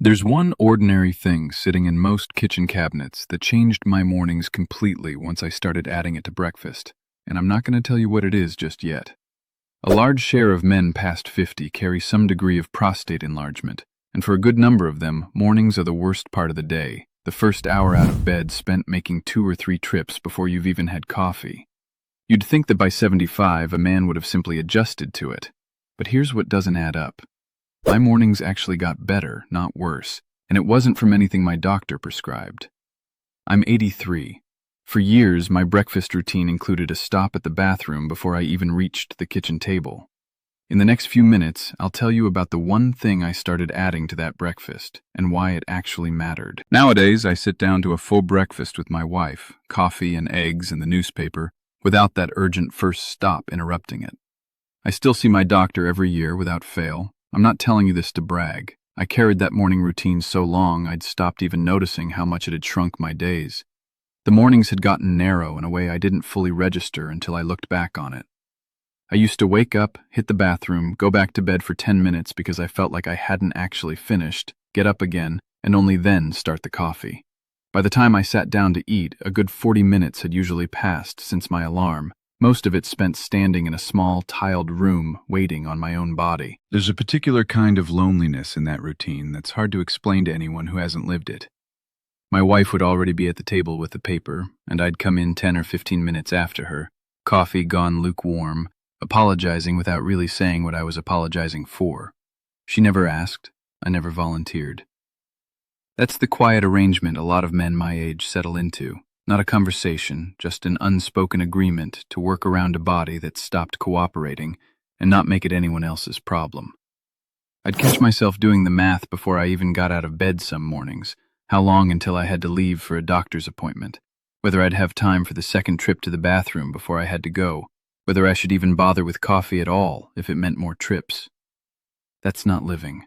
There's one ordinary thing sitting in most kitchen cabinets that changed my mornings completely once I started adding it to breakfast, and I'm not going to tell you what it is just yet. A large share of men past 50 carry some degree of prostate enlargement, and for a good number of them, mornings are the worst part of the day, the first hour out of bed spent making 2 or 3 trips before you've even had coffee. You'd think that by 75, a man would have simply adjusted to it, but here's what doesn't add up. My mornings actually got better, not worse, and it wasn't from anything my doctor prescribed. I'm 83. For years, my breakfast routine included a stop at the bathroom before I even reached the kitchen table. In the next few minutes, I'll tell you about the one thing I started adding to that breakfast and why it actually mattered. Nowadays, I sit down to a full breakfast with my wife, coffee and eggs and the newspaper, without that urgent first stop interrupting it. I still see my doctor every year without fail. I'm not telling you this to brag. I carried that morning routine so long I'd stopped even noticing how much it had shrunk my days. The mornings had gotten narrow in a way I didn't fully register until I looked back on it. I used to wake up, hit the bathroom, go back to bed for 10 minutes because I felt like I hadn't actually finished, get up again, and only then start the coffee. By the time I sat down to eat, a good 40 minutes had usually passed since my alarm, most of it spent standing in a small, tiled room, waiting on my own body. There's a particular kind of loneliness in that routine that's hard to explain to anyone who hasn't lived it. My wife would already be at the table with the paper, and I'd come in 10 or 15 minutes after her, coffee gone lukewarm, apologizing without really saying what I was apologizing for. She never asked. I never volunteered. That's the quiet arrangement a lot of men my age settle into. Not a conversation, just an unspoken agreement to work around a body that stopped cooperating and not make it anyone else's problem. I'd catch myself doing the math before I even got out of bed some mornings, how long until I had to leave for a doctor's appointment, whether I'd have time for the second trip to the bathroom before I had to go, whether I should even bother with coffee at all if it meant more trips. That's not living.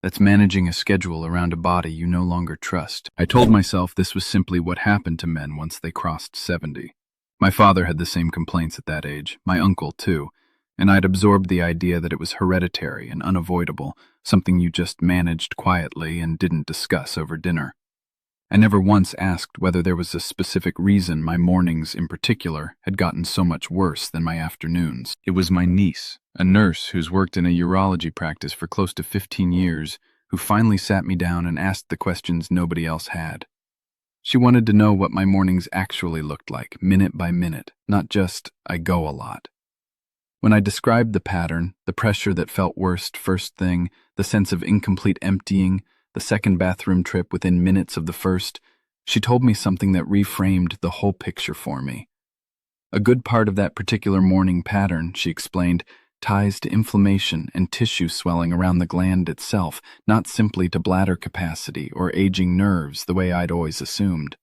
That's managing a schedule around a body you no longer trust. I told myself this was simply what happened to men once they crossed 70. My father had the same complaints at that age, my uncle too, and I'd absorbed the idea that it was hereditary and unavoidable, something you just managed quietly and didn't discuss over dinner. I never once asked whether there was a specific reason my mornings, in particular, had gotten so much worse than my afternoons. It was my niece, a nurse who's worked in a urology practice for close to 15 years, who finally sat me down and asked the questions nobody else had. She wanted to know what my mornings actually looked like, minute by minute, not just, I go a lot. When I described the pattern, the pressure that felt worst first thing, the sense of incomplete emptying, the second bathroom trip within minutes of the first, she told me something that reframed the whole picture for me. A good part of that particular morning pattern, she explained, ties to inflammation and tissue swelling around the gland itself, not simply to bladder capacity or aging nerves the way I'd always assumed.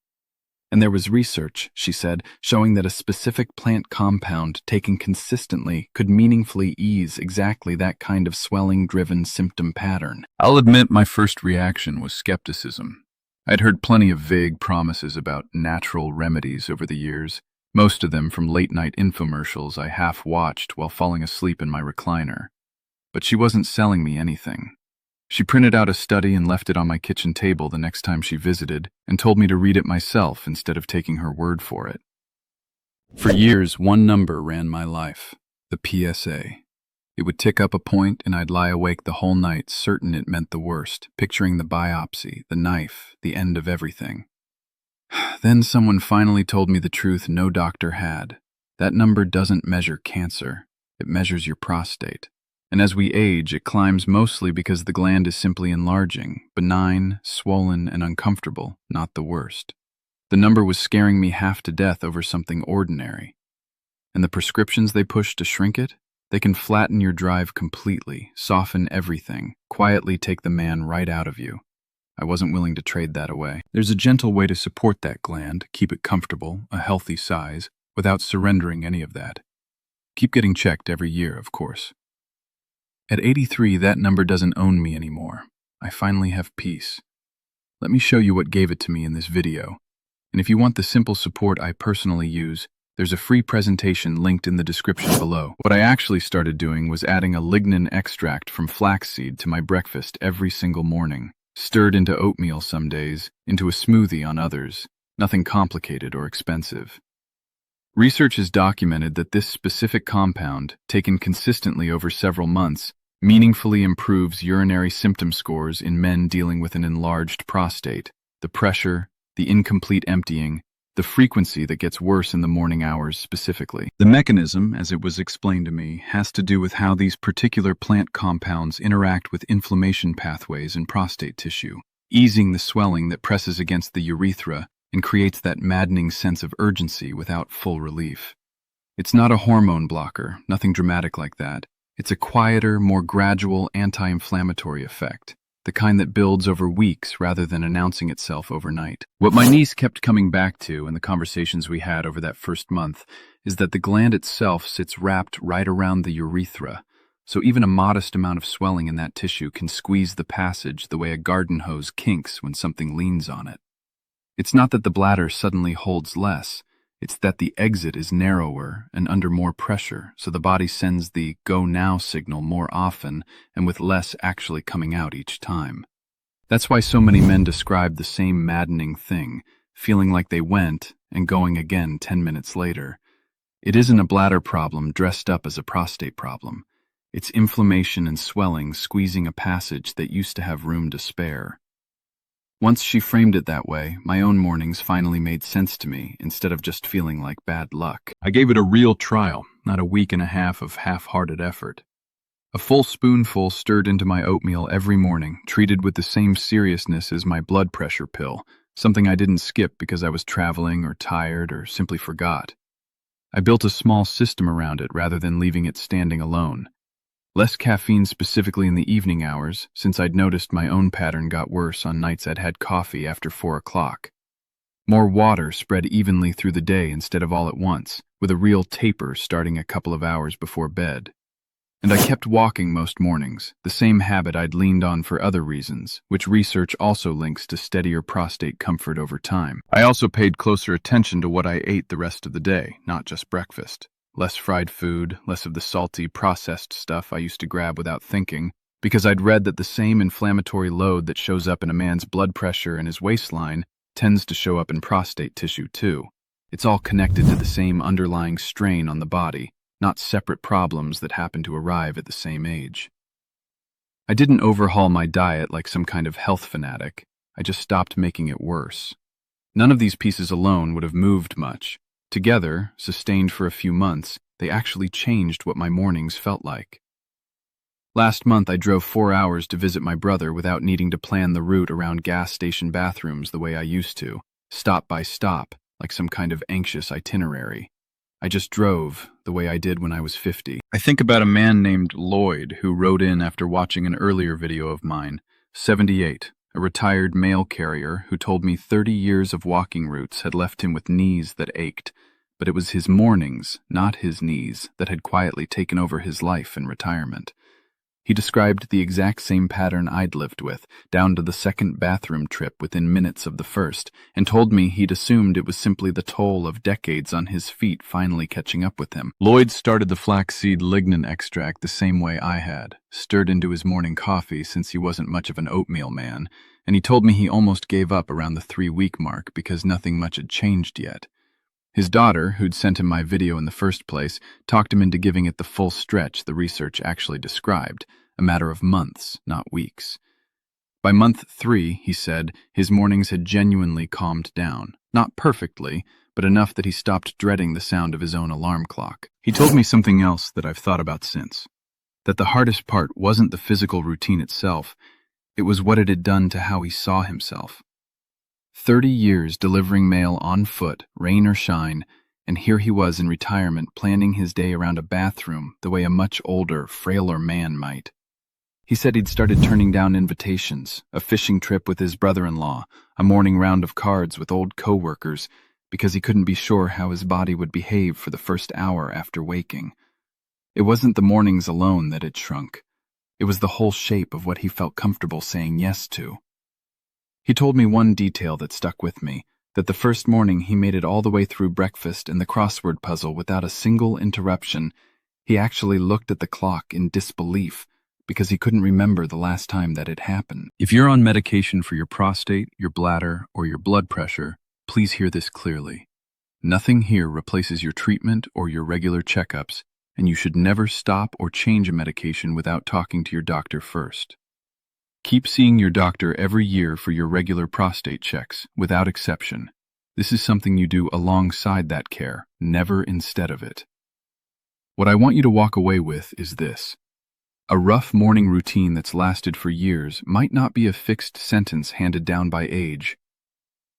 And there was research, she said, showing that a specific plant compound taken consistently could meaningfully ease exactly that kind of swelling-driven symptom pattern. I'll admit my first reaction was skepticism. I'd heard plenty of vague promises about natural remedies over the years, most of them from late-night infomercials I half-watched while falling asleep in my recliner. But she wasn't selling me anything. She printed out a study and left it on my kitchen table the next time she visited and told me to read it myself instead of taking her word for it. For years, one number ran my life, the PSA. It would tick up a point and I'd lie awake the whole night certain it meant the worst, picturing the biopsy, the knife, the end of everything. Then someone finally told me the truth no doctor had. That number doesn't measure cancer. It measures your prostate. And as we age, it climbs mostly because the gland is simply enlarging, benign, swollen, and uncomfortable, not the worst. The number was scaring me half to death over something ordinary. And the prescriptions they push to shrink it? They can flatten your drive completely, soften everything, quietly take the man right out of you. I wasn't willing to trade that away. There's a gentle way to support that gland, keep it comfortable, a healthy size, without surrendering any of that. Keep getting checked every year, of course. At 83, that number doesn't own me anymore. I finally have peace. Let me show you what gave it to me in this video. And if you want the simple support I personally use, there's a free presentation linked in the description below. What I actually started doing was adding a lignin extract from flaxseed to my breakfast every single morning, Stirred into oatmeal some days, into a smoothie on others, nothing complicated or expensive. Research has documented that this specific compound, taken consistently over several months, meaningfully improves urinary symptom scores in men dealing with an enlarged prostate, the pressure, the incomplete emptying, the frequency that gets worse in the morning hours specifically. The mechanism, as it was explained to me, has to do with how these particular plant compounds interact with inflammation pathways in prostate tissue, easing the swelling that presses against the urethra and creates that maddening sense of urgency without full relief. It's not a hormone blocker, nothing dramatic like that. It's a quieter, more gradual anti-inflammatory effect, the kind that builds over weeks rather than announcing itself overnight. What my niece kept coming back to in the conversations we had over that first month is that the gland itself sits wrapped right around the urethra, so even a modest amount of swelling in that tissue can squeeze the passage the way a garden hose kinks when something leans on it. It's not that the bladder suddenly holds less, it's that the exit is narrower and under more pressure, so the body sends the go now signal more often and with less actually coming out each time. That's why so many men describe the same maddening thing, feeling like they went and going again 10 minutes later. It isn't a bladder problem dressed up as a prostate problem. It's inflammation and swelling squeezing a passage that used to have room to spare. Once she framed it that way, my own mornings finally made sense to me instead of just feeling like bad luck. I gave it a real trial, not a week and a half of half-hearted effort. A full spoonful stirred into my oatmeal every morning, treated with the same seriousness as my blood pressure pill, something I didn't skip because I was traveling or tired or simply forgot. I built a small system around it rather than leaving it standing alone. Less caffeine specifically in the evening hours, since I'd noticed my own pattern got worse on nights I'd had coffee after 4 o'clock. More water spread evenly through the day instead of all at once, with a real taper starting a couple of hours before bed. And I kept walking most mornings, the same habit I'd leaned on for other reasons, which research also links to steadier prostate comfort over time. I also paid closer attention to what I ate the rest of the day, not just breakfast. Less fried food, less of the salty, processed stuff I used to grab without thinking, because I'd read that the same inflammatory load that shows up in a man's blood pressure and his waistline tends to show up in prostate tissue too. It's all connected to the same underlying strain on the body, not separate problems that happen to arrive at the same age. I didn't overhaul my diet like some kind of health fanatic. I just stopped making it worse. None of these pieces alone would have moved much. Together, sustained for a few months, they actually changed what my mornings felt like. Last month I drove 4 hours to visit my brother without needing to plan the route around gas station bathrooms the way I used to, stop by stop, like some kind of anxious itinerary. I just drove, the way I did when I was 50. I think about a man named Lloyd who wrote in after watching an earlier video of mine, 78. A retired mail carrier who told me 30 years of walking routes had left him with knees that ached, but it was his mornings, not his knees, that had quietly taken over his life in retirement. He described the exact same pattern I'd lived with, down to the second bathroom trip within minutes of the first, and told me he'd assumed it was simply the toll of decades on his feet finally catching up with him. Lloyd started the flaxseed lignin extract the same way I had, stirred into his morning coffee since he wasn't much of an oatmeal man, and he told me he almost gave up around the 3-week mark because nothing much had changed yet. His daughter, who'd sent him my video in the first place, talked him into giving it the full stretch the research actually described, a matter of months, not weeks. By month 3, he said, his mornings had genuinely calmed down. Not perfectly, but enough that he stopped dreading the sound of his own alarm clock. He told me something else that I've thought about since. That the hardest part wasn't the physical routine itself, it was what it had done to how he saw himself. 30 years delivering mail on foot, rain or shine, and here he was in retirement planning his day around a bathroom the way a much older, frailer man might. He said he'd started turning down invitations, a fishing trip with his brother-in-law, a morning round of cards with old co-workers, because he couldn't be sure how his body would behave for the first hour after waking. It wasn't the mornings alone that had shrunk. It was the whole shape of what he felt comfortable saying yes to. He told me one detail that stuck with me, that the first morning he made it all the way through breakfast and the crossword puzzle without a single interruption. He actually looked at the clock in disbelief, because he couldn't remember the last time that it happened. If you're on medication for your prostate, your bladder, or your blood pressure, please hear this clearly. Nothing here replaces your treatment or your regular checkups, and you should never stop or change a medication without talking to your doctor first. Keep seeing your doctor every year for your regular prostate checks, without exception. This is something you do alongside that care, never instead of it. What I want you to walk away with is this. A rough morning routine that's lasted for years might not be a fixed sentence handed down by age.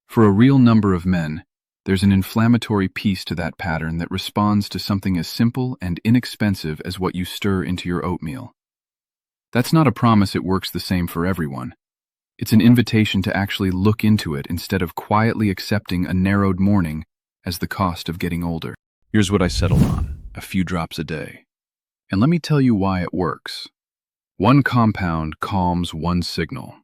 For a real number of men, there's an inflammatory piece to that pattern that responds to something as simple and inexpensive as what you stir into your oatmeal. That's not a promise it works the same for everyone. It's an invitation to actually look into it instead of quietly accepting a narrowed morning as the cost of getting older. Here's what I settled on: a few drops a day. And let me tell you why it works. One compound calms one signal,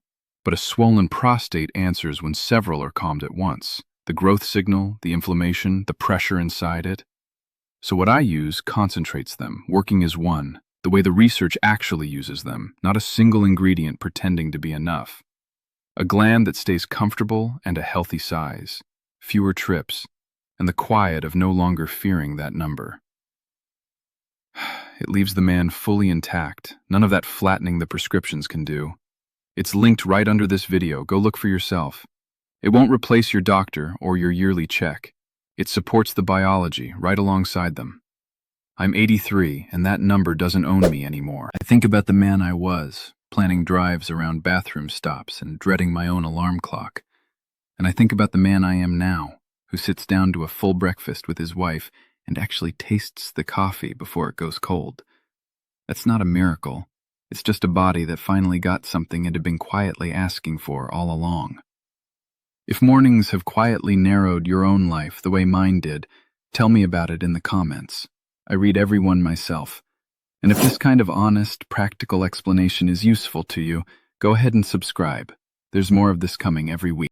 but a swollen prostate answers when several are calmed at once. The growth signal, the inflammation, the pressure inside it. So what I use concentrates them, working as one, the way the research actually uses them, not a single ingredient pretending to be enough. A gland that stays comfortable and a healthy size, fewer trips, and the quiet of no longer fearing that number. It leaves the man fully intact, none of that flattening the prescriptions can do. It's linked right under this video, go look for yourself. It won't replace your doctor or your yearly check. It supports the biology right alongside them. I'm 83, and that number doesn't own me anymore. I think about the man I was, planning drives around bathroom stops and dreading my own alarm clock. And I think about the man I am now, who sits down to a full breakfast with his wife and actually tastes the coffee before it goes cold. That's not a miracle. It's just a body that finally got something it had been quietly asking for all along. If mornings have quietly narrowed your own life the way mine did, tell me about it in the comments. I read every one myself. And if this kind of honest, practical explanation is useful to you, go ahead and subscribe. There's more of this coming every week.